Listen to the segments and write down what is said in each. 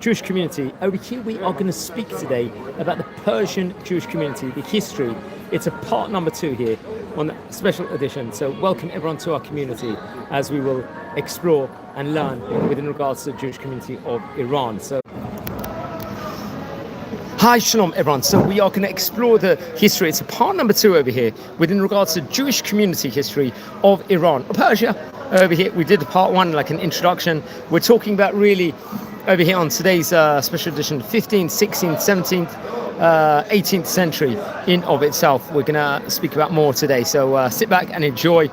Jewish community. Over here we are going to speak today about the Persian Jewish community, the history. It's a part number 2 here on the special edition. So welcome everyone to our community as we will explore and learn within regards to the Jewish community of Iran. So hi, shalom everyone. So we are going to explore the history. It's a part number 2 over here within regards to Jewish community history of Iran, or Persia. Over here we did part 1, like an introduction. We're talking about really over here on today's special edition, 15th, 16th, 17th, 18th century in of itself. We're going to speak about more today. So sit back and enjoy.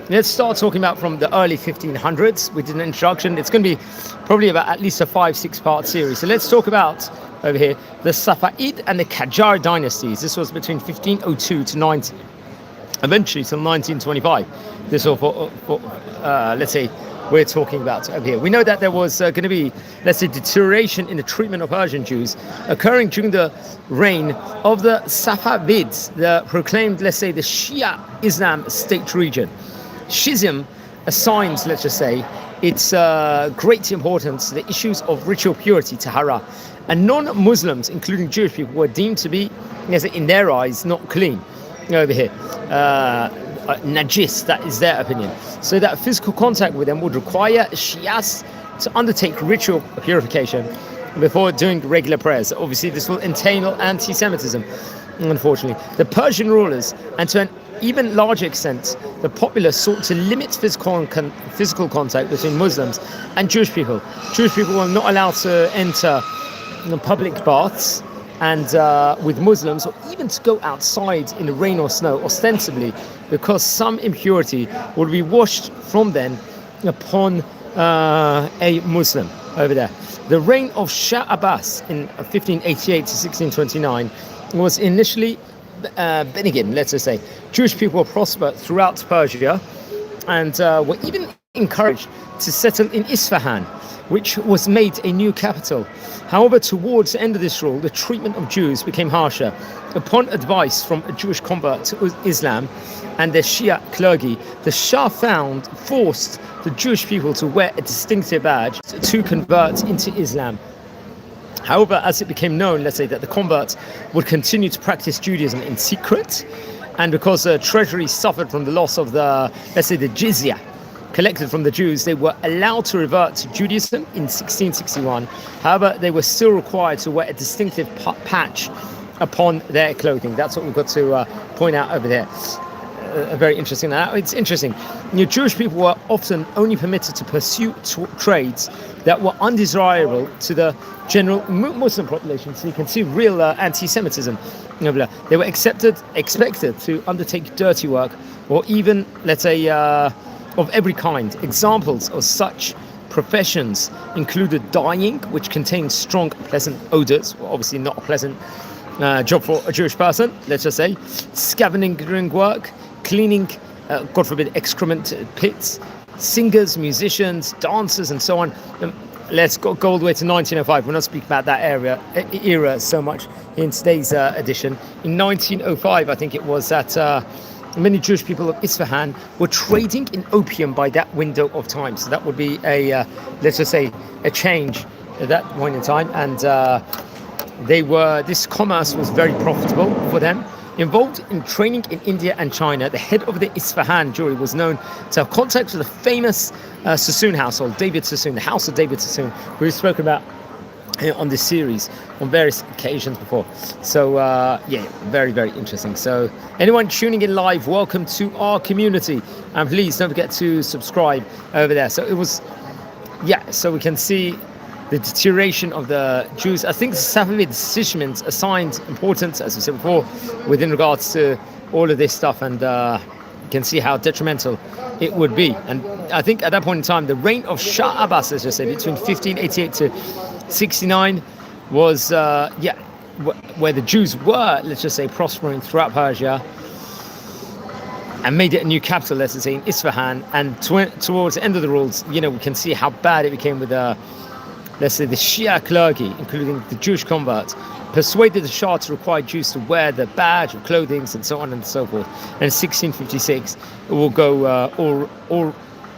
Let's start talking about from the early 1500s. We did an introduction. It's going to be probably about at least a 5-6 part series. So let's talk about over here the Safavid and the Qajar dynasties. This was between 1502 to 19, eventually till 1925. This was for let's say we're talking about over here. We know that there was going to be, let's say, deterioration in the treatment of Persian Jews occurring during the reign of the Safavids, the proclaimed, let's say, the Shia Islam state region. Shiism assigns, let's just say, its great importance to the issues of ritual purity, tahara, and non-Muslims, including Jewish people, were deemed to be, in their eyes, not clean. Over here, najis, that is their opinion. So that physical contact with them would require Shias to undertake ritual purification before doing regular prayers. Obviously, this will entail anti-Semitism, unfortunately. The Persian rulers, and to an even larger extent, the populace, sought to limit physical contact between Muslims and Jewish people. Jewish people were not allowed to enter public baths and with Muslims, or even to go outside in the rain or snow, ostensibly because some impurity would be washed from them upon a Muslim over there. The reign of Shah Abbas in 1588 to 1629 was initially benign, let's just say. Jewish people were prospered throughout Persia and were even encouraged to settle in Isfahan, which was made a new capital. However, towards the end of this rule, the treatment of Jews became harsher. Upon advice from a Jewish convert to Islam and the Shia clergy, the Shah forced the Jewish people to wear a distinctive badge to convert into Islam. However, as it became known, let's say, that the converts would continue to practice Judaism in secret, and because the treasury suffered from the loss of the, let's say, the jizya collected from the Jews, they were allowed to revert to Judaism in 1661. However, they were still required to wear a distinctive patch upon their clothing. That's what we've got to point out over there. Very interesting. Now, it's interesting. Jewish people were often only permitted to pursue trades that were undesirable to the general Muslim population. So you can see real anti-Semitism. They were expected to undertake dirty work, or even, let's say, of every kind. Examples of such professions included dyeing, which contained strong, pleasant odors. Well, obviously not a pleasant job for a Jewish person, let's just say. Scavenging work, cleaning, God forbid, excrement pits, singers, musicians, dancers, and so on. Let's go all the way to 1905. We're not speaking about that era so much in today's edition. In 1905, I think it was that many Jewish people of Isfahan were trading in opium by that window of time. So that would be a, let's just say, a change at that point in time. And this commerce was very profitable for them. Involved in training in India and China, the head of the Isfahan Jewry was known to have contacts with the famous Sassoon household, David Sassoon, the house of David Sassoon, who we've spoken about on this series on various occasions before. So yeah, very, very interesting. So anyone tuning in live, welcome to our community, and please don't forget to subscribe over there. So it was, yeah, so we can see the deterioration of the Jews. I think the Safavid decisions assigned importance, as we said before, within regards to all of this stuff, and you can see how detrimental it would be. And I think at that point in time, the reign of Shah Abbas, as I said, between 1588 to 69 was, where the Jews were, let's just say, prospering throughout Persia, and made it a new capital, let's say, in Isfahan. And towards the end of the rules, we can see how bad it became with let's say, the Shia clergy, including the Jewish converts, persuaded the Shah to require Jews to wear the badge of clothing and so on and so forth. And in 1656, it will go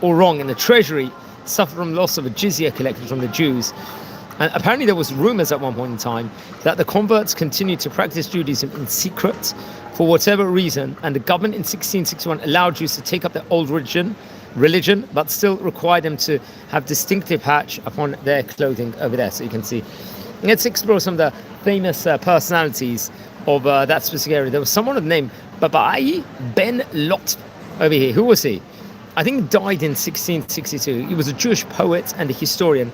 all wrong, and the treasury suffered from loss of a jizya collected from the Jews. And apparently there was rumors at one point in time that the converts continued to practice Judaism in secret for whatever reason, and the government in 1661 allowed Jews to take up their old religion, but still required them to have distinctive patch upon their clothing over there. So you can see. Let's explore some of the famous personalities of that specific area. There was someone of the name Babai Ben Lot over here. Who was he? I think died in 1662. He was a Jewish poet and a historian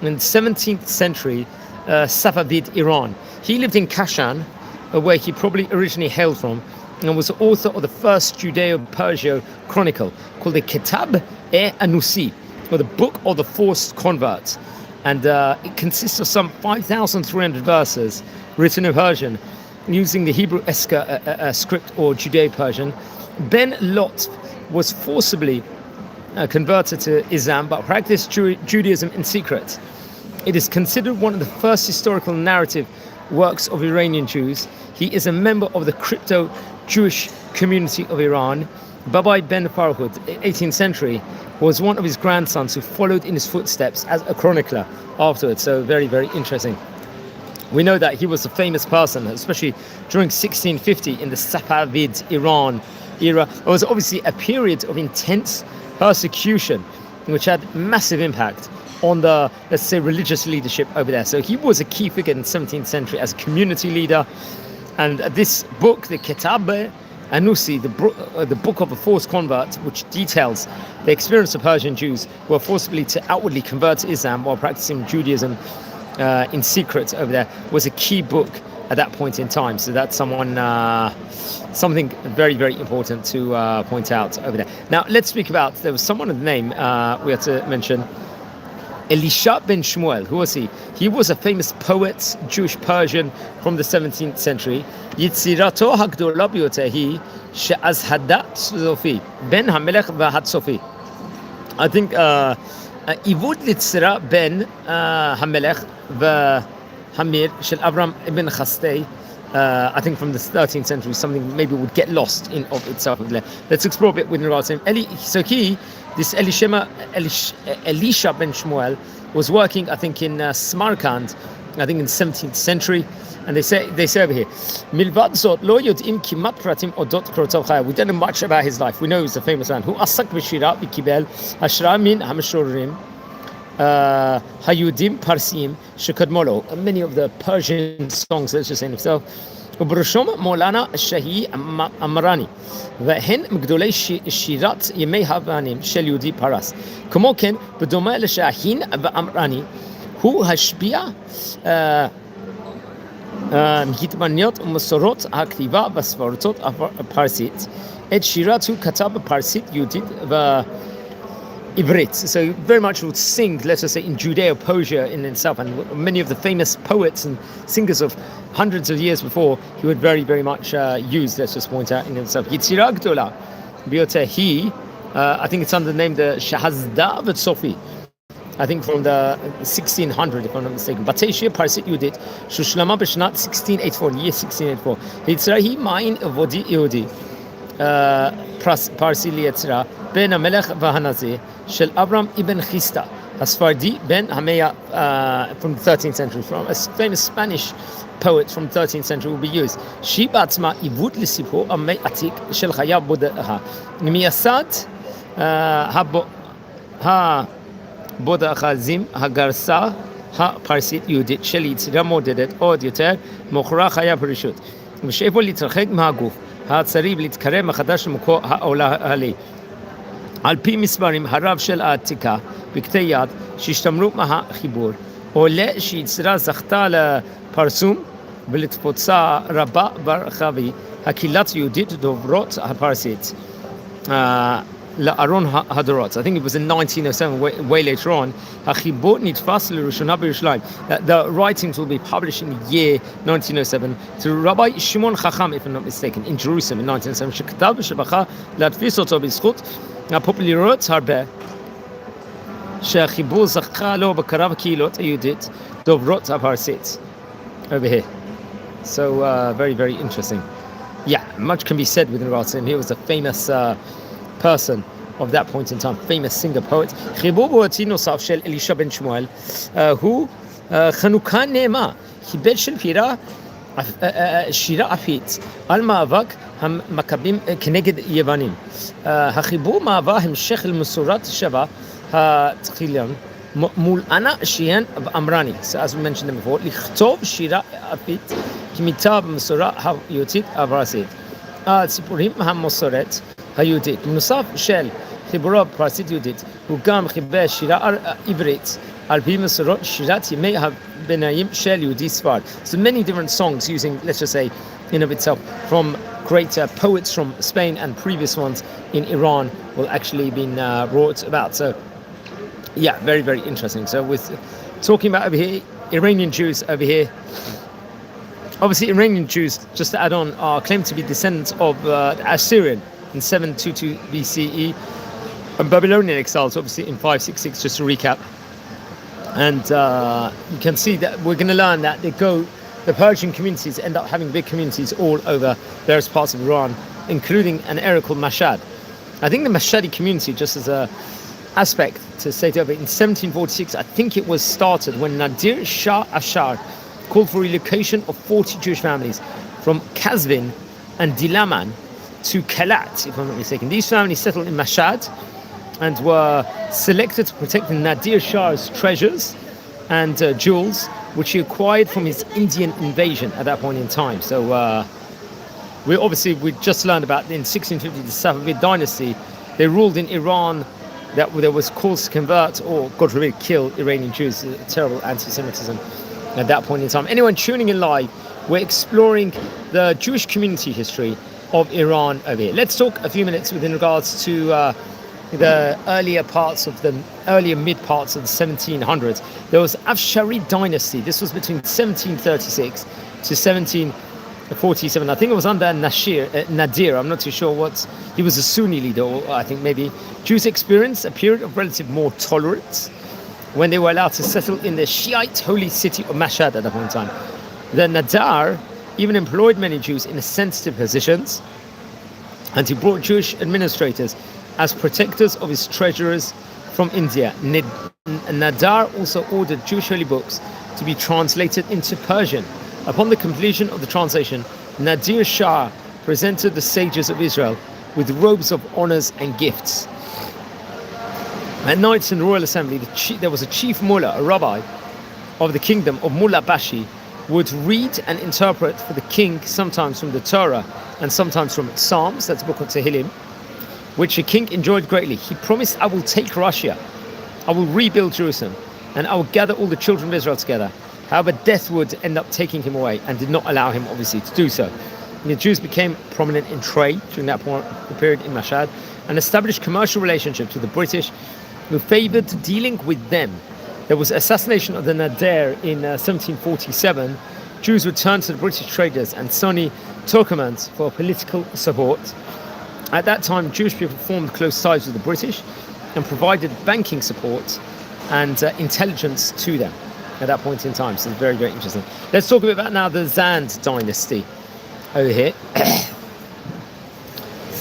in 17th century Safavid Iran. He lived in Kashan, where he probably originally hailed from, and was the author of the first Judeo-Persian chronicle called the Kitab-e-Anusi, or the Book of the Forced Converts. And it consists of some 5,300 verses written in Persian using the Hebrew Esker script or Judeo-Persian. Ben Lot was forcibly converted to Islam but practiced Judaism in secret. It is considered one of the first historical narrative works of Iranian Jews. He is a member of the crypto-Jewish community of Iran. Babai Ben Farhud, 18th century, was one of his grandsons who followed in his footsteps as a chronicler afterwards. So very, very interesting. We know that he was a famous person, especially during 1650 in the Safavid Iran era. It was obviously a period of intense persecution, which had massive impact on the, let's say, religious leadership over there. So he was a key figure in the 17th century as a community leader. And this book, the Kitab Anusi, the book of a forced convert, which details the experience of Persian Jews who were forcibly to outwardly convert to Islam while practicing Judaism in secret over there, was a key book at that point in time. So that's something very, very important to point out over there. Now, let's speak about, there was someone of the name we had to mention, Elisha ben Shmuel. Who was he? He was a famous poet, Jewish Persian from the 17th century. Yitzirato hagdola biyoter hi she'az hadat sofi ben hamelech v'had sofi. I think Ivud litzira ben hamelech v'hamir shel Avram ibn Chastei. I think from the 13th century, something maybe would get lost in of itself. Let's explore a bit with regards to him. This Elisha ben Shmuel was working, I think, in Samarkand, I think in the 17th century, and they say over here, Milvad zot lo yodim kimat pratim odot krotov chaya. We don't know much about his life. We know he's a famous man who asak b'shira v'kibel hashra min hamshorim hayudim parsim shekadmolo. Many of the Persian songs, let's just say himself. ובראשם מולנה שהי אמרני והן מגדולי שירת ימי הבנים של יהודי פרס. כמו כן, בדומה לשהין ואמרני, הוא השפיע התבניות ומסורות הכתיבה בספרות הפרסית. את שירת הוא כתב בפרסית יהודית Ivrit. So very much would sing, let us say, in Judeo-Persia in itself, and many of the famous poets and singers of hundreds of years before, he would very, very much use, let's just point out in himself. Yitzira Gdola biyoter hi, I think it's under the name the Shahazda v'Tsofi. I think from the 1600, if I'm not mistaken. Bateshia Parsit Yudit, Shushlama Bishnat 1684, year 1684. Yitzira hi ma'in vodi Yehudi. Parsi liyetzra ben Hamelech v'Hanazeh shel Avram ibn Chista Asfardi ben Hameya from the 13th century, from a famous Spanish poet from the 13th century will be used. She batzma ivut l'sipur amei atik shel chaya bodeha miyasad ha bodeha zim hagarsa ha parsit yudit shel yitzira modedet od yoter mochra chaya perishut v'shevo litzarchek ma'aguf הצריב להתקרב מחדש למקור העולה. על פי מספרים הרב של העתיקה בכתבי יד שהשתמרו מהחיבור, עולה שיצירה זכתה לפרסום ולתפוצה רבה ברחבי הקהילת יהודית דוברות הפרסית לארון הדורות. I think it was in 1907, way later on. החיבור נתפס לראשונה בירושלים. The writings will be published in the year 1907 to Rabbi Shimon Chacham, if I'm not mistaken, in Jerusalem in 1907, שכתב ושבחה להדפיס אותו בזכות הפופולריות הרבה שהחיבור זכה לו בקרב הקהילות היהודית דוברות הפרסית. Over here. So very, very interesting. Yeah, much can be said with regards to him. He was a famous person of that point in time, famous singer poet. חיבור בועתי נוסף של אלישע בן שמואל, הוא חנוכה נאמר, חיבל של שירה אפית על מאבק המכבים כנגד יוונים. החיבור מהווה המשך למסורת שבה התחילן מול אנה שיהן אמרני. So as we mentioned them before, לכתוב שירה אפית כמיטב המסורה היהודית הפרסית. הסיפורים המסורת היהודית. בנוסף של חיבורו הפרסית יהודית, הוא גם חיבר שירה עברית על פי מסורות שירת ימי הביניים של יהודי ספרד. So many different songs using, let's just say, in of itself, from great poets from Spain and previous ones in Iran will actually been brought about. So yeah, very, very interesting. So with talking about over here, Iranian Jews over here, obviously Iranian Jews, just to add on, are claimed to be descendants of the Assyrian in 722 BCE and Babylonian exiles obviously in 566, just to recap. And you can see that we're going to learn that the Persian communities end up having big communities all over various parts of Iran, including an area called Mashhad. I think the Mashhadi community, just as a aspect to say over, in 1746, I think it was started when Nadir Shah Ashar called for relocation of 40 Jewish families from Kazvin and Dilaman to Kalat, if I'm not mistaken. These families settled in Mashhad and were selected to protect the Nadir Shah's treasures and jewels, which he acquired from his Indian invasion at that point in time. So we just learned about in 1650 the Safavid dynasty. They ruled in Iran that there was calls to convert or, God forbid, kill Iranian Jews. Terrible anti-Semitism at that point in time. Anyone tuning in live, we're exploring the Jewish community history of Iran over here. Let's talk a few minutes within regards to the earlier mid parts of the 1700s. There was Afshari dynasty. This was between 1736 to 1747. I think it was under Nadir. I'm not too sure what. He was a Sunni leader, or I think maybe. Jews experienced a period of relative more tolerance when they were allowed to settle in the Shiite holy city of Mashhad at that point in time. The Nadar even employed many Jews in sensitive positions, and he brought Jewish administrators as protectors of his treasurers from India. Nadar also ordered Jewish holy books to be translated into Persian. Upon the completion of the translation, Nadir Shah presented the sages of Israel with robes of honors and gifts. At nights in the royal assembly, there was a chief mullah, a rabbi of the kingdom of Mullah Bashi, would read and interpret for the king, sometimes from the Torah and sometimes from Psalms, that's the book of Tehillim, which the king enjoyed greatly. He promised, I will take Russia, I will rebuild Jerusalem, and I will gather all the children of Israel together. However, death would end up taking him away and did not allow him, obviously, to do so. The Jews became prominent in trade during that period in Mashhad and established commercial relationships with the British, who favoured dealing with them. There was assassination of the Nadir in 1747. Jews returned to the British traders and Sunni Turkomans for political support. At that time, Jewish people formed close ties with the British and provided banking support and intelligence to them at that point in time. So it's very, very interesting. Let's talk a bit about now the Zand dynasty over here.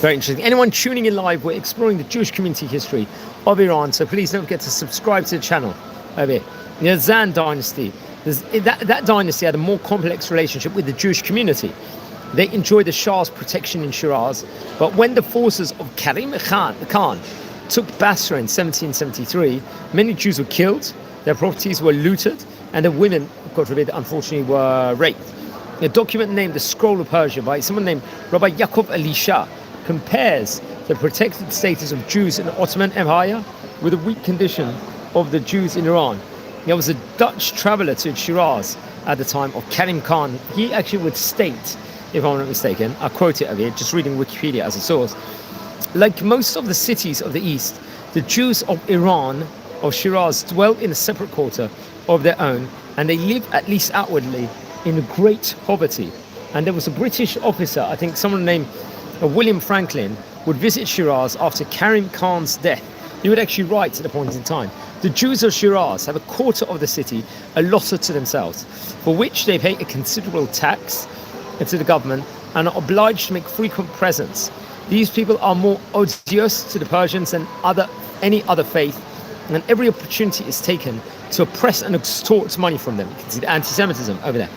Very interesting. Anyone tuning in live, we're exploring the Jewish community history of Iran, so please don't forget to subscribe to the channel over here. The Zand dynasty, that dynasty had a more complex relationship with the Jewish community. They enjoyed the Shah's protection in Shiraz, but when the forces of Karim Khan took Basra in 1773, many Jews were killed, their properties were looted, and the women, God forbid, unfortunately were raped. A document named the Scroll of Persia by someone named Rabbi Yaakov Elisha compares the protected status of Jews in the Ottoman Empire with the weak condition of the Jews in Iran. There was a Dutch traveller to Shiraz at the time of Karim Khan. He actually would state, if I'm not mistaken, I'll quote it over here, just reading Wikipedia as a source. Like most of the cities of the East, the Jews of Iran, of Shiraz, dwell in a separate quarter of their own, and they live, at least outwardly, in great poverty. And there was a British officer, I think someone named William Franklin, would visit Shiraz after Karim Khan's death. He would actually write at a point in time, the Jews of Shiraz have a quarter of the city allotted to themselves, for which they pay a considerable tax to the government and are obliged to make frequent presents. These people are more odious to the Persians than any other faith, and every opportunity is taken to oppress and extort money from them. You can see the anti-Semitism over there.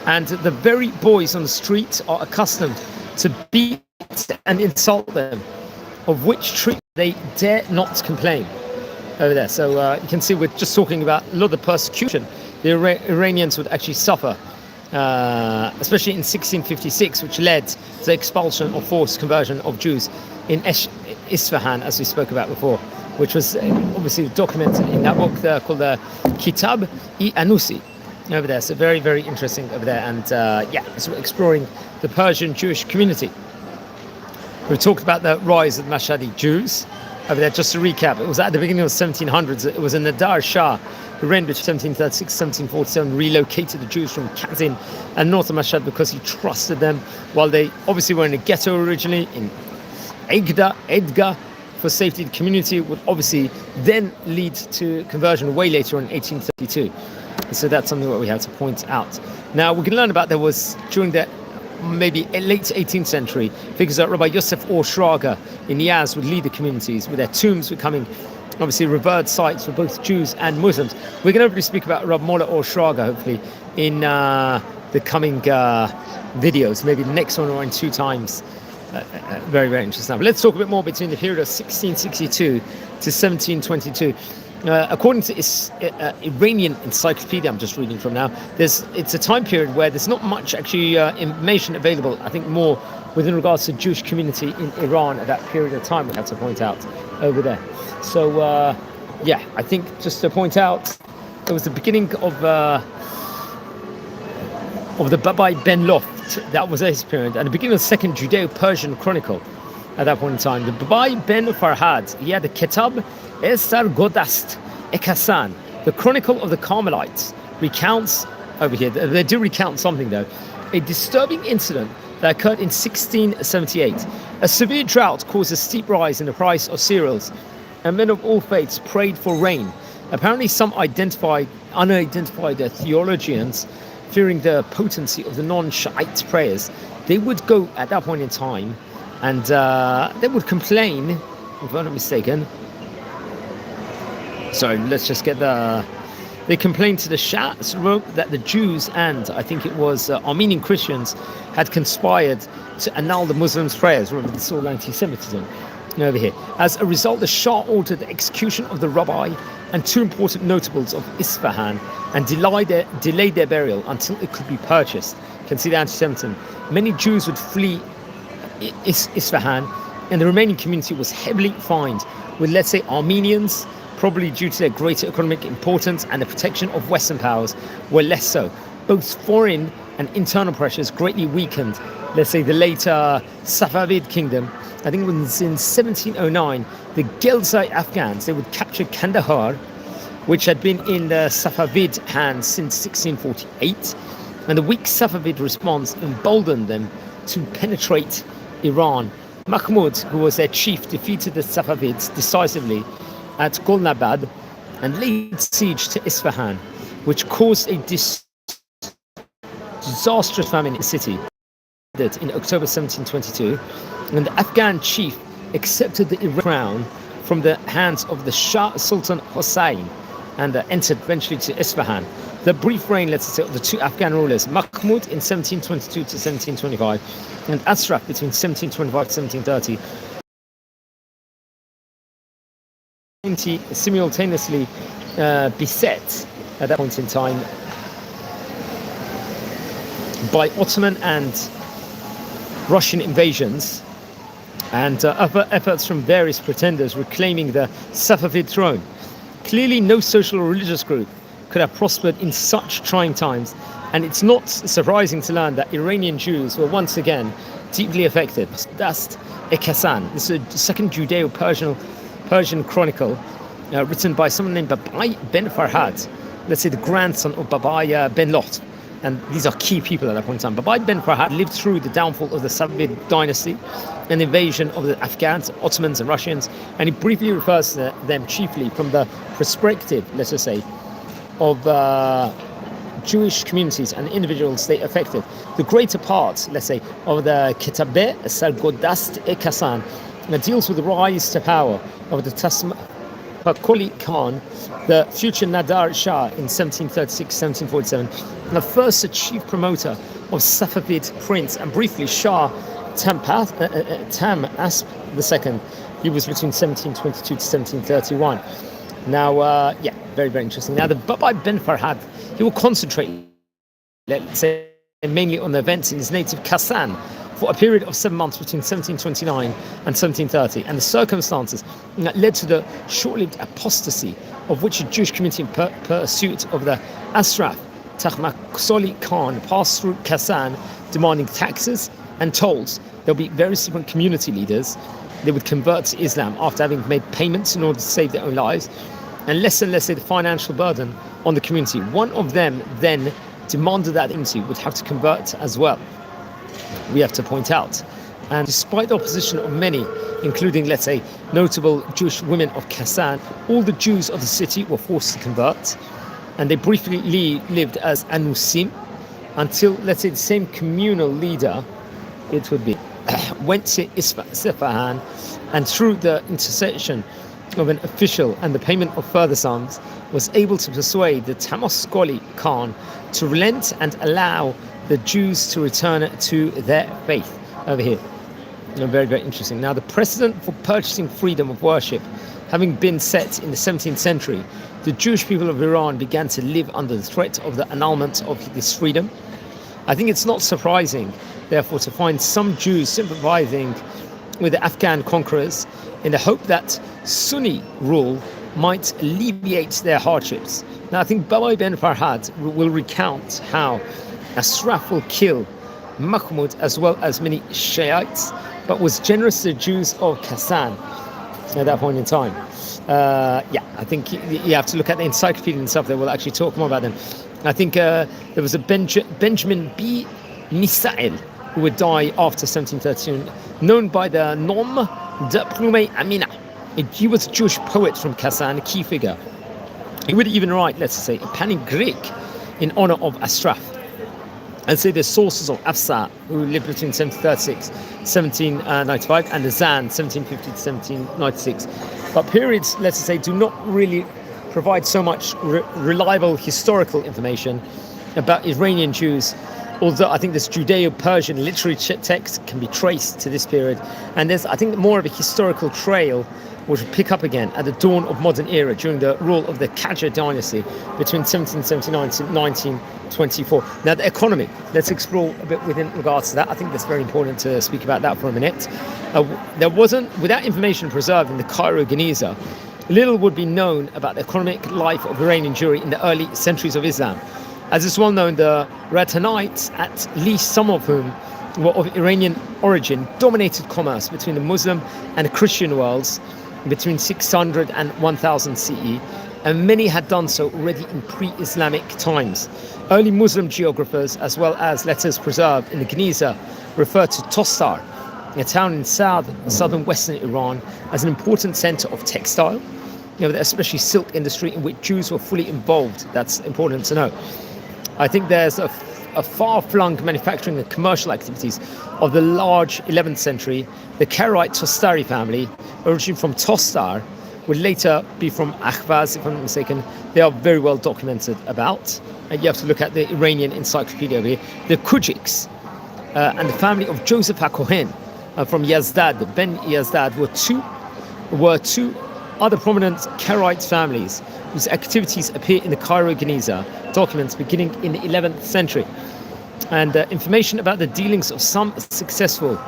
And the very boys on the street are accustomed to beat and insult them, of which treatment they dare not complain over there. So you can see we're just talking about a lot of the persecution the Iranians would actually suffer, especially in 1656, which led to the expulsion or forced conversion of Jews in Isfahan, as we spoke about before, which was obviously documented in that book called the Kitab-i-Anusi over there. So very, very interesting over there. And so exploring the Persian Jewish community. We talked about the rise of the Mashhadi Jews over there. Just to recap, it was at the beginning of the 1700s. It was in Nadir Shah who reigned between 1736 1747, relocated the Jews from Kazin and north of Mashhad because he trusted them, while they obviously were in a ghetto originally in Edga for safety. The community would obviously then lead to conversion way later in 1832. And so that's something that we have to point out. Now we can learn about there was during the maybe late 18th century, figures like Rabbi Yosef Or Shraga in Yazd would lead the communities, with their tombs becoming obviously revered sites for both Jews and Muslims. We're going to hopefully speak about Rabbi Mola Or Shraga hopefully in the coming videos, maybe the next one or in 2 times. Very, very interesting. But let's talk a bit more between the period of 1662 to 1722. According to Iranian encyclopedia I'm just reading from now, it's a time period where there's not much actually information available, I think more within regards to Jewish community in Iran at that period of time, we have to point out over there. So I think just to point out, it was the beginning of the Babai Ben Loft. That was his period, and the beginning of the second Judeo-Persian chronicle at that point in time. The Babai Ben Farhad, he had the Kitab Esar Godast Ekasan, the Chronicle of the Carmelites, recounts over here. They do recount something though, a disturbing incident that occurred in 1678. A severe drought caused a steep rise in the price of cereals, and men of all faiths prayed for rain. Apparently, some unidentified theologians, fearing the potency of the non-Shiite prayers, they would go at that point in time and they would complain, if I'm not mistaken. Sorry, let's just get they complained to the Shah that the Jews and I think it was Armenian Christians had conspired to annul the Muslims' prayers. Remember, this is all anti-Semitism over here. As a result, the Shah ordered the execution of the rabbi and 2 important notables of Isfahan and delayed their burial until it could be purchased. You can see the anti-Semitism. Many Jews would flee Isfahan, and the remaining community was heavily fined, with, let's say, Armenians, probably due to their greater economic importance and the protection of Western powers, were less so. Both foreign and internal pressures greatly weakened, let's say, the later Safavid kingdom. I think it was in 1709, the Gelzai Afghans, they would capture Kandahar, which had been in the Safavid hands since 1648, and the weak Safavid response emboldened them to penetrate Iran. Mahmud, who was their chief, defeated the Safavids decisively at Golnabad and laid siege to Isfahan, which caused a disastrous famine in the city. In October 1722, and the Afghan chief accepted the Iranian crown from the hands of the Shah Sultan Hossein and entered eventually to Isfahan. The brief reign, let's say, of the 2 Afghan rulers, Mahmud in 1722 to 1725 and Ashraf between 1725 to 1730, simultaneously beset at that point in time by Ottoman and Russian invasions and other efforts from various pretenders reclaiming the Safavid throne. Clearly, no social or religious group could have prospered in such trying times, and it's not surprising to learn that Iranian Jews were once again deeply affected. That's Ekasan. This is a second Judeo-Persian chronicle written by someone named Babai Ben Farhad, let's say the grandson of Babai Ben Lot. And these are key people at that point in time. Babai Ben Farhad lived through the downfall of the Safavid dynasty and the invasion of the Afghans, Ottomans and Russians, and he briefly refers to them chiefly from the perspective, let's just say, of Jewish communities and individuals they affected. The greater part, let's say, of the Kitabeh Sargodast Ekasan deals with the rise to power of the Koli Khan, the future Nadar Shah in 1736-1747, the first chief promoter of Safavid prince, and briefly Shah Tamasp II. He was between 1722 to 1731. Now, very, very interesting. Now, the Babai Ben Farhad, he will concentrate, let's say, mainly on the events in his native Kassan for a period of 7 months between 1729 and 1730, and the circumstances that led to the short-lived apostasy of which a Jewish community in pursuit of the Ashraf Tahmaksoli Khan passed through Kassan demanding taxes and tolls. There'll be various different community leaders. They would convert to Islam after having made payments in order to save their own lives, and less the financial burden on the community. One of them then demanded that the community would have to convert as well, we have to point out. And despite the opposition of many, including, let's say, notable Jewish women of Kassan, all the Jews of the city were forced to convert, and they briefly lived as Anusim until, let's say, the same communal leader, it would be, went to Isfahan, and through the intercession of an official and the payment of further sums, was able to persuade the Tamaskoli Khan to relent and allow the Jews to return to their faith. Over here, very, very interesting. Now, the precedent for purchasing freedom of worship having been set in the 17th century, the Jewish people of Iran began to live under the threat of the annulment of this freedom. I think it's not surprising, therefore, to find some Jews sympathizing with the Afghan conquerors in the hope that Sunni rule might alleviate their hardships. Now, I think Babai Ben Farhad will recount how Ashraf will kill Mahmud as well as many Shiites, but was generous to the Jews of Kassan at that point in time. I think you have to look at the encyclopedia and stuff that will actually talk more about them. I think there was a Benjamin B. Misael who would die after 1713, known by the nom de Plume Amina. He was a Jewish poet from Kassan, a key figure. He would even write, let's say, a panegyric in honor of Ashraf. And say the sources of Afsa, who lived between 1736 1795, and the Zan, 1750 to 1796. But periods, let's say, do not really provide so much reliable historical information about Iranian Jews, although I think this Judeo-Persian literary text can be traced to this period. And there's, I think, more of a historical trail which would pick up again at the dawn of modern era during the rule of the Qajar dynasty between 1779 to 1924. Now, the economy, let's explore a bit within regards to that. I think that's very important to speak about that for a minute. There wasn't, without information preserved in the Cairo Geniza, little would be known about the economic life of Iranian Jewry in the early centuries of Islam. As is well known, the Ratanites, at least some of whom were of Iranian origin, dominated commerce between the Muslim and Christian worlds between 600 and 1000 CE, and many had done so already in pre-Islamic times. Early Muslim geographers, as well as letters preserved in the Geniza, refer to Tostar, a town in southern western Iran, as an important center of textile, especially silk industry, in which Jews were fully involved. That's important to know. I think there's a far-flung manufacturing and commercial activities of the large 11th century. The Karaite Tostari family, originating from Tostar, would later be from Ahvaz, if I'm not mistaken. They are very well documented about. You have to look at the Iranian encyclopedia over here. The Kujiks and the family of Joseph HaKohen from Yazdad, Ben Yazdad, were two other prominent Karaite families whose activities appear in the Cairo Geniza documents beginning in the 11th century. And information about the dealings of some successful,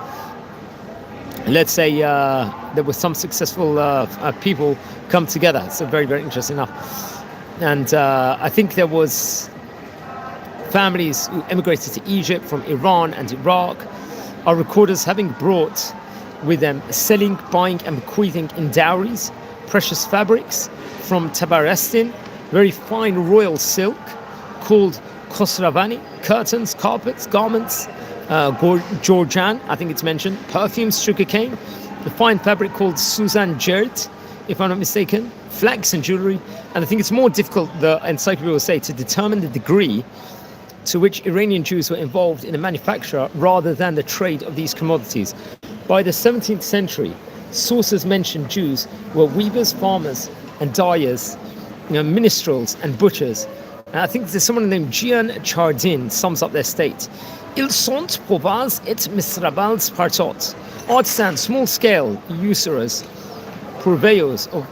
let's say, there were some successful people come together. So very, very interesting enough. And I think there was families who emigrated to Egypt from Iran and Iraq, are recorders having brought with them selling, buying and bequeathing in dowries precious fabrics from Tabarestin, very fine royal silk called Khosravani, curtains, carpets, garments, Georgian, I think it's mentioned, perfumes, sugarcane, the fine fabric called Suzanne Jert, if I'm not mistaken, flax and jewelry. And I think it's more difficult, the encyclopedia will say, to determine the degree to which Iranian Jews were involved in the manufacture rather than the trade of these commodities. By the 17th century, sources mention Jews were weavers, farmers, and dyers, minstrels and butchers. And I think there's someone named Gian Chardin sums up their state. Ils sont pauvres et miserables partout. Artisans, small-scale usurers, purveyors of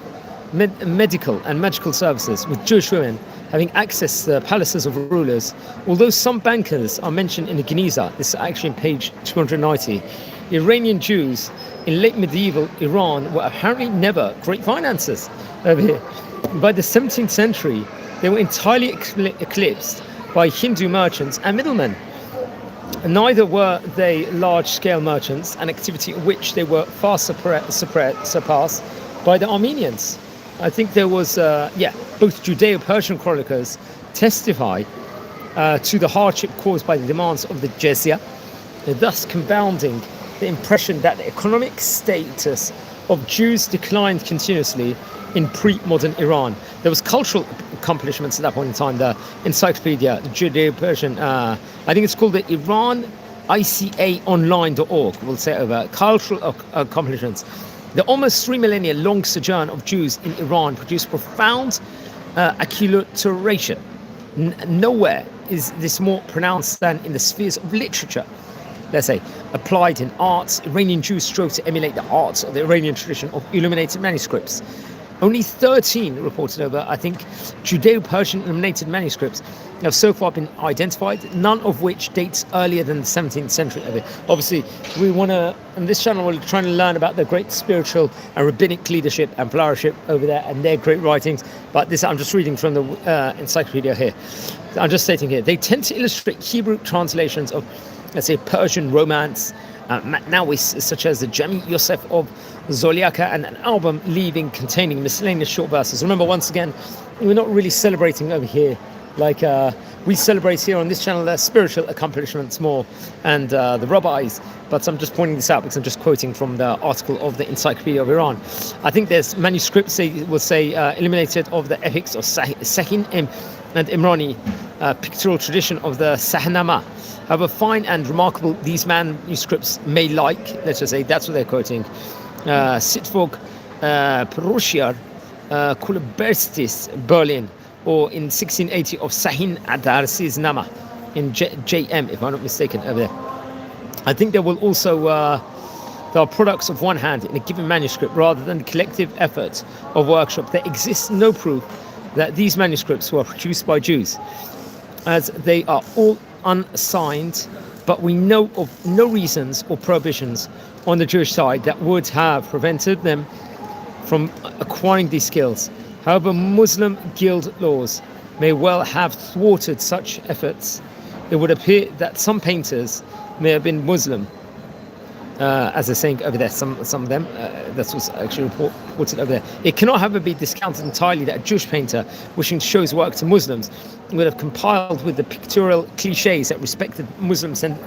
medical and magical services, with Jewish women having access to the palaces of rulers. Although some bankers are mentioned in the Geniza, this is actually on page 290, Iranian Jews in late medieval Iran were apparently never great financiers over here. By the 17th century, they were entirely eclipsed by Hindu merchants and middlemen. Neither were they large-scale merchants, an activity in which they were far surpassed by the Armenians. I think there was, both Judeo-Persian chroniclers testify to the hardship caused by the demands of the jizya, thus compounding the impression that the economic status of Jews declined continuously in pre-modern Iran. There was cultural accomplishments at that point in time. The encyclopedia, the Judeo-Persian, I think it's called the Iran ICAonline.org, we'll say over, cultural accomplishments. The almost 3 millennia long sojourn of Jews in Iran produced profound acculturation. Nowhere is this more pronounced than in the spheres of literature. Let's say, applied in arts, Iranian Jews strove to emulate the arts of the Iranian tradition of illuminated manuscripts. Only 13 reported over, I think, Judeo-Persian illuminated manuscripts have so far been identified, none of which dates earlier than the 17th century. Obviously, we want to, on this channel, we're trying to learn about the great spiritual and rabbinic leadership and flouriship over there and their great writings. But this, I'm just reading from the encyclopedia here. I'm just stating here, they tend to illustrate Hebrew translations of, let's say, Persian romance, Matnawis, such as the Jami Yosef of Zoliaka, and an album containing miscellaneous short verses. Remember, once again, we're not really celebrating over here like we celebrate here on this channel, their spiritual accomplishments more and the rabbis. But I'm just pointing this out because I'm just quoting from the article of the Encyclopedia of Iran. I think there's manuscripts, they will say, eliminated of the epics of Sahin and Imrani pictorial tradition of the Sahnama. However fine and remarkable these manuscripts may like, let's just say that's what they're quoting, Sitvog Perushiyar Kulaberstis Berlin, or in 1680 of Sahin Adarsi's Nama in JM, if I'm not mistaken, over there. I think there will also there are products of one hand in a given manuscript rather than the collective effort of workshop. There exists no proof that these manuscripts were produced by Jews, as they are all unsigned, but we know of no reasons or prohibitions on the Jewish side that would have prevented them from acquiring these skills. However, Muslim guild laws may well have thwarted such efforts. It would appear that some painters may have been Muslim, as they're saying over there, some of them, that's what's actually reported over there. It cannot, however, be discounted entirely that a Jewish painter wishing to show his work to Muslims would have compiled with the pictorial cliches that respected Muslims and,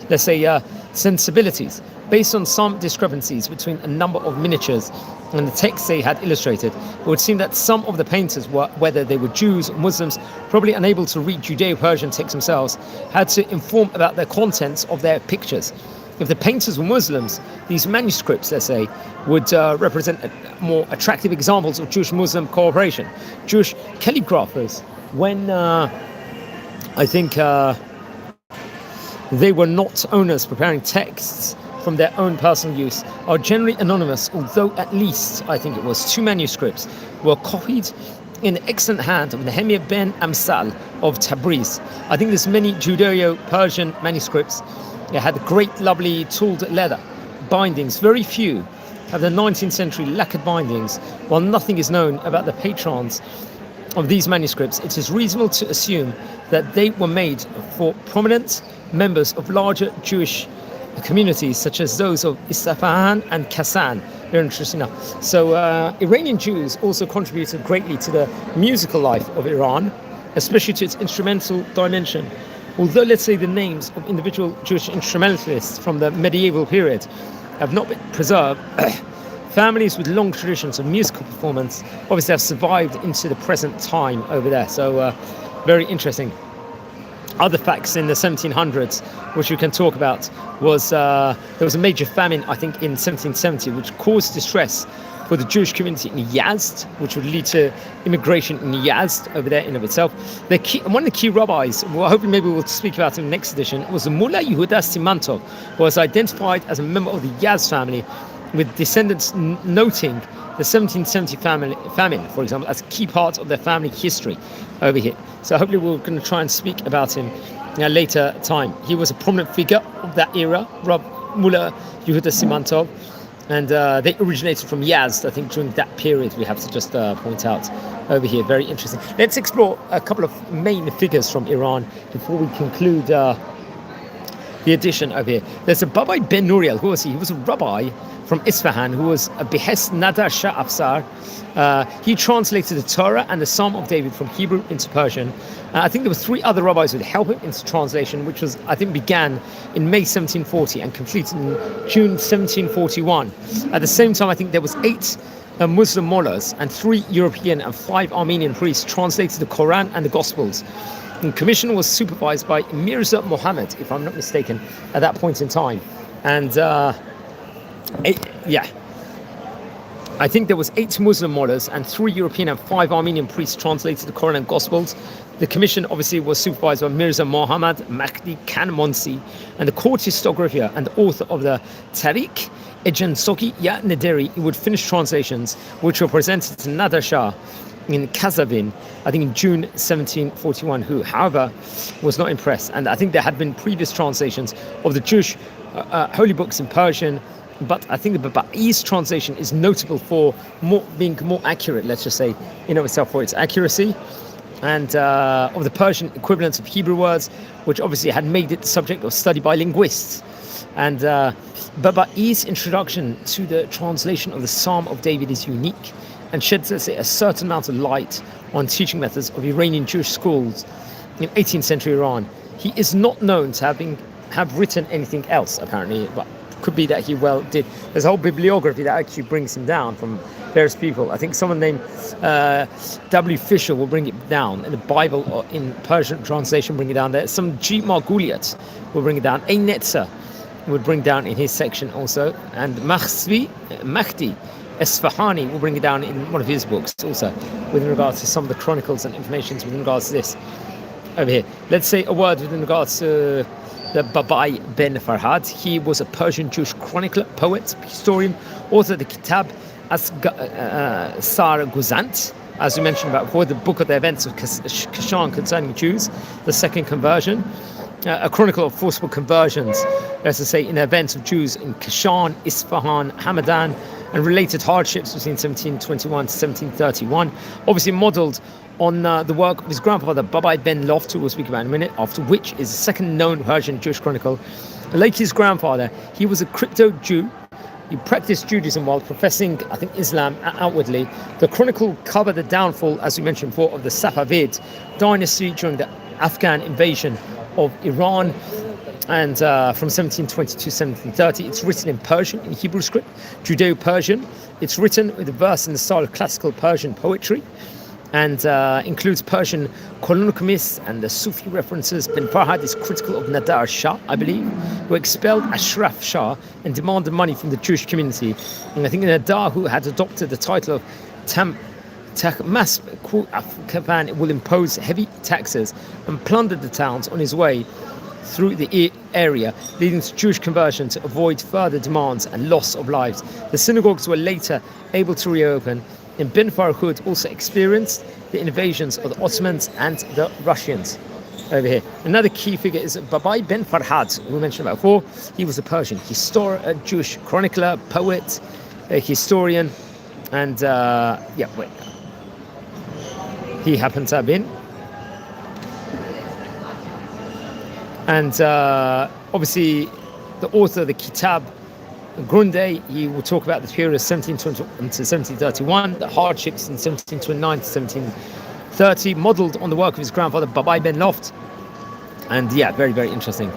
let's say, sensibilities. Based on some discrepancies between a number of miniatures and the texts they had illustrated, it would seem that some of the painters, whether they were Jews or Muslims, probably unable to read Judeo-Persian texts themselves, had to inform about the contents of their pictures. If the painters were Muslims, these manuscripts, let's say, would represent more attractive examples of Jewish-Muslim cooperation. Jewish calligraphers, when I think they were not owners preparing texts from their own personal use, are generally anonymous, although at least, I think it was, 2 manuscripts were copied in the excellent hand of Nehemiah ben Amsal of Tabriz. I think there's many Judeo-Persian manuscripts. It had great, lovely tooled leather bindings. Very few have the 19th century lacquered bindings. While nothing is known about the patrons of these manuscripts, it is reasonable to assume that they were made for prominent members of larger Jewish communities, such as those of Isfahan and Kassan. Very interesting enough. So Iranian Jews also contributed greatly to the musical life of Iran, especially to its instrumental dimension. Although, let's say, the names of individual Jewish instrumentalists from the medieval period have not been preserved, families with long traditions of musical performance obviously have survived into the present time over there. So very interesting. Other facts in the 1700s, which we can talk about, was there was a major famine, I think, in 1770, which caused distress for the Jewish community in Yazd, which would lead to immigration in Yazd over there in of itself. One of the key rabbis, well, hopefully maybe we'll speak about him in the next edition, was the Mullah Yehuda Simantov, who was identified as a member of the Yazd family, with descendants noting the 1770 famine, for example, as a key part of their family history over here. So hopefully we're going to try and speak about him in a later time. He was a prominent figure of that era, Mullah Yehuda Simantov, and they originated from Yazd, I think, during that period, we have to just point out over here. Very interesting. Let's explore a couple of main figures from Iran before we conclude the edition over here. There's a Babai Ben Nuriel. Who was he? He was a rabbi from Isfahan who was a Behest Nadar Shah Afsar. He translated the Torah and the Psalm of David from Hebrew into Persian. I think there were 3 other rabbis who would help him into translation, which was, I think, began in May 1740 and completed in June 1741. At the same time, I think there was 8 Muslim mullahs and 3 European and 5 Armenian priests translated the Quran and the Gospels. The commission was supervised by Mirza Muhammad, if I'm not mistaken, at that point in time. And I think there was 8 Muslim mullahs and 3 European and 5 Armenian priests translated the Quran and Gospels. The commission obviously was supervised by Mirza Muhammad Mahdi Khan Monsi, and the court historiographer and author of the Tariq Ejansoki Ya Nederi. He would finish translations which were presented to Nader Shah in Kazavin, I think in June 1741, who, however, was not impressed. And I think there had been previous translations of the Jewish holy books in Persian, but I think the Babai's translation is notable for being more accurate, let's just say, in of itself, for its accuracy, and of the Persian equivalents of Hebrew words, which obviously had made it the subject of study by linguists. And Babai's introduction to the translation of the Psalm of David is unique and sheds, let's say, a certain amount of light on teaching methods of Iranian Jewish schools in 18th century Iran. He is not known to have written anything else, apparently, but could be that he well did. There's a whole bibliography that actually brings him down from various people. I think someone named W. Fisher will bring it down. In the Bible, or in Persian translation, bring it down there. Some G. Marguliat will bring it down. A. Netzer would bring down in his section also. And Mahdi Esfahani will bring it down in one of his books also, with regards to some of the chronicles and information with regards to this over here. Let's say a word with regards to the Babai Ben Farhad. He was a Persian Jewish chronicler, poet, historian, author of the Kitab Sar Guzant, as we mentioned about before, the book of the events of Kashan concerning Jews, the second conversion, a chronicle of forcible conversions, as I say, in the events of Jews in Kashan, Isfahan, Hamadan, and related hardships between 1721 to 1731, obviously modelled on the work of his grandfather Babai Ben Loft, who we'll speak about in a minute, after which is the second known Persian Jewish chronicle. Like his grandfather, he was a crypto Jew. He practiced Judaism while professing, I think, Islam outwardly. The chronicle covered the downfall, as we mentioned before, of the Safavid dynasty during the Afghan invasion of Iran, and from 1720 to 1730. It's written in Persian, in Hebrew script, Judeo-Persian. It's written with a verse in the style of classical Persian poetry, and includes Persian colloquies and the Sufi references. Ben Farhad is critical of Nadar Shah, I believe, who expelled Ashraf Shah and demanded money from the Jewish community. And I think Nadar, who had adopted the title of Tahmas Kavan, will impose heavy taxes and plundered the towns on his way through the area, leading to Jewish conversion to avoid further demands and loss of lives. The synagogues were later able to reopen, and Ben Farhud also experienced the invasions of the Ottomans and the Russians over here. Another key figure is Babai Ben Farhad, who we mentioned about before. He was a Persian Jewish chronicler, poet, a historian, and he happened to have been. And obviously the author of the Kitab Grunde, he will talk about the period of 1720 to 1731, the hardships in 1729 to 1730, modelled on the work of his grandfather Babai Ben Loft. And very, very interesting.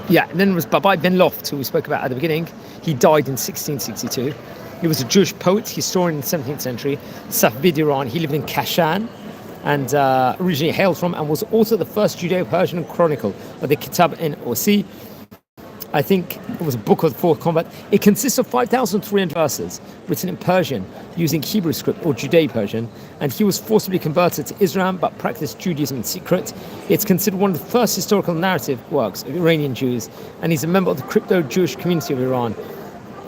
And then there was Babai Ben Loft, who we spoke about at the beginning. He died in 1662. He was a Jewish poet, historian in the 17th century, Safavid Iran. He lived in Kashan, and originally hailed from, and was also the first Judeo-Persian chronicle of the Kitab N-Osi. I think it was a book of the fourth combat. It consists of 5,300 verses written in Persian using Hebrew script or Judeo-Persian, and he was forcibly converted to Islam but practiced Judaism in secret. It's considered one of the first historical narrative works of Iranian Jews, and he's a member of the crypto-Jewish community of Iran.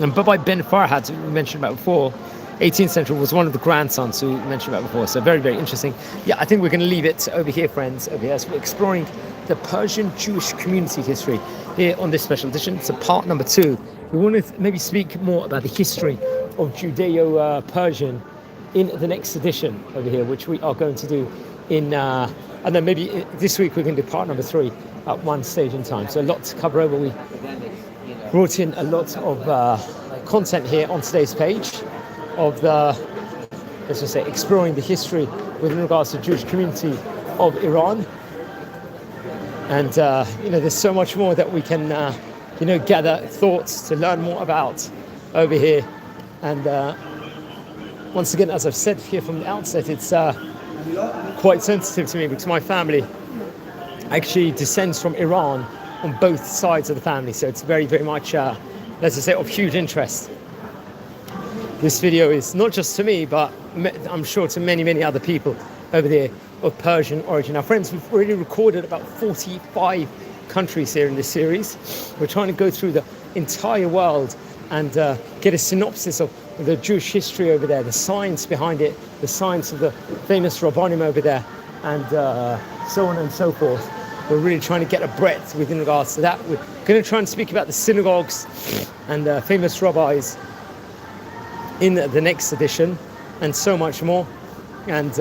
And Babai Ben Farhad, who we mentioned about before, 18th century, was one of the grandsons who we mentioned about before. So very, very interesting. Yeah, I think we're going to leave it over here, friends, over here. So we're exploring the Persian Jewish community history here on this special edition. It's a part number 2. We want to maybe speak more about the history of Judeo-Persian in the next edition over here, which we are going to do in, and then maybe this week we're going to do part number 3 at one stage in time. So a lot to cover over. We brought in a lot of content here on today's page of the, let's just say, exploring the history with regards to Jewish community of Iran. And, there's so much more that we can, gather thoughts to learn more about over here. And once again, as I've said here from the outset, it's quite sensitive to me because my family actually descends from Iran on both sides of the family. So it's very, very much, let's just say, of huge interest. This video is not just to me, but I'm sure to many, many other people over there of Persian origin. Now, friends, we've already recorded about 45 countries here in this series. We're trying to go through the entire world and get a synopsis of the Jewish history over there, the science behind it, the science of the famous Rabbanim over there, and so on and so forth. We're really trying to get a breadth within regards to that. We're going to try and speak about the synagogues and famous rabbis in the next edition, and so much more. And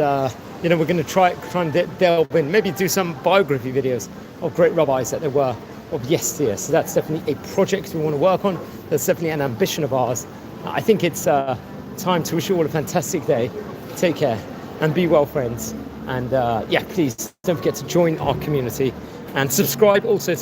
we're going to try and delve in, maybe do some biography videos of great rabbis that there were of yesteryear. So that's definitely a project we want to work on. That's definitely an ambition of ours. I think it's time to wish you all a fantastic day. Take care and be well, friends. And please don't forget to join our community and subscribe also